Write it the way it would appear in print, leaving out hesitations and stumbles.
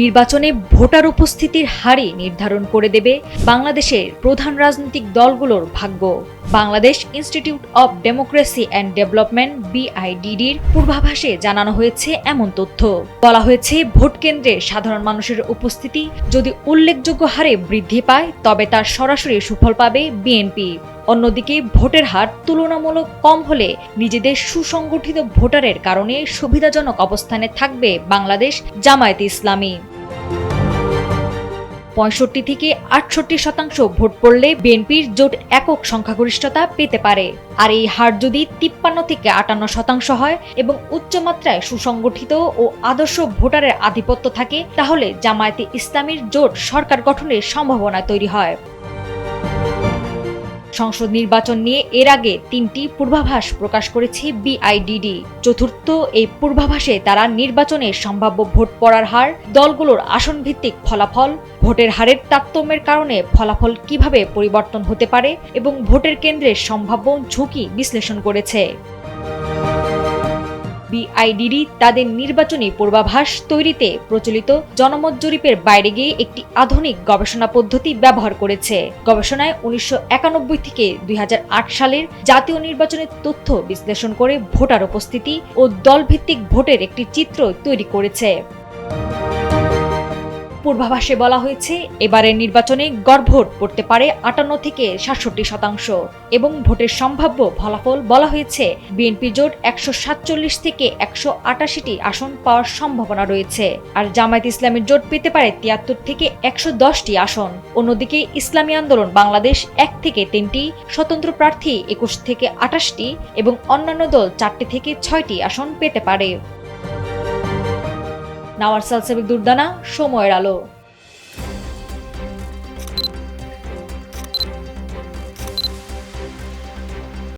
নির্বাচনে ভোটার উপস্থিতির হারই নির্ধারণ করে দেবে বাংলাদেশের প্রধান রাজনৈতিক দলগুলোর ভাগ্য। Bangladesh institute of democracy and development BIDDর পূর্বাভাসে জানানো হয়েছে এমন তথ্য। বলা হয়েছে, ভোট কেন্দ্রে সাধারণ মানুষের উপস্থিতি যদি উল্লেখযোগ্য হারে বৃদ্ধি পায় তবে তার সরাসরি সুফল পাবে বিএনপি। অন্যদিকে ভোটের হার তুলনামূলক কম হলে নিজেদের সুসংগঠিত ভোটারের কারণে সুবিধাজনক অবস্থানে থাকবে বাংলাদেশ জামায়াতে ইসলামী। 65 থেকে 68% ভোট পড়লে বিএনপির জোট একক সংখ্যাগরিষ্ঠতা পেতে পারে। আর এই হার যদি 53 থেকে 58% হয় এবং উচ্চমাত্রায় সুসংগঠিত ও আদর্শ ভোটারের আধিপত্য থাকে, তাহলে জামায়াতে ইসলামীর জোট সরকার গঠনের সম্ভাবনা তৈরি হয়। সংসদ নির্বাচন নিয়ে এর আগে 3টি পূর্বাভাস প্রকাশ করেছে BIDD। চতুর্থ এই পূর্বাভাসে তারা নির্বাচনের সম্ভাব্য ভোট পড়ার হার, দলগুলোর আসন ভিত্তিক ফলাফল, ভোটের হারের তারতম্যের কারণে ফলাফল কিভাবে পরিবর্তন হতে পারে এবং ভোটের কেন্দ্রের সম্ভাব্য ঝুঁকি বিশ্লেষণ করেছে। BIDD তাদের নির্বাচনী পূর্বাভাস তৈরিতে প্রচলিত জনমত জরিপের বাইরে গিয়ে একটি আধুনিক গবেষণা পদ্ধতি ব্যবহার করেছে। গবেষণায় 1991 থেকে 2008 সালের জাতীয় নির্বাচনের তথ্য বিশ্লেষণ করে ভোটার উপস্থিতি ও দলভিত্তিক ভোটের একটি চিত্র তৈরি করেছে। পূর্বাভাসে বলা হয়েছে, এবারের নির্বাচনে গড় ভোট পড়তে পারে 58 থেকে 67% এবং ভোটের সম্ভাব্য ফলাফল বলা হয়েছে বিএনপি জোট 147 থেকে 188টি আসন পাওয়ার সম্ভাবনা রয়েছে, আর জামায়াতে ইসলামীর জোট পেতে পারে 73 থেকে 110টি আসন। অন্যদিকে ইসলামী আন্দোলন বাংলাদেশ 1 থেকে 3টি, স্বতন্ত্র প্রার্থী 21 থেকে 28টি এবং অন্যান্য দল 4টি থেকে 6টি আসন পেতে পারে। নাওয়ার সালসাবিক দুর্দানা, সময়ের আলো।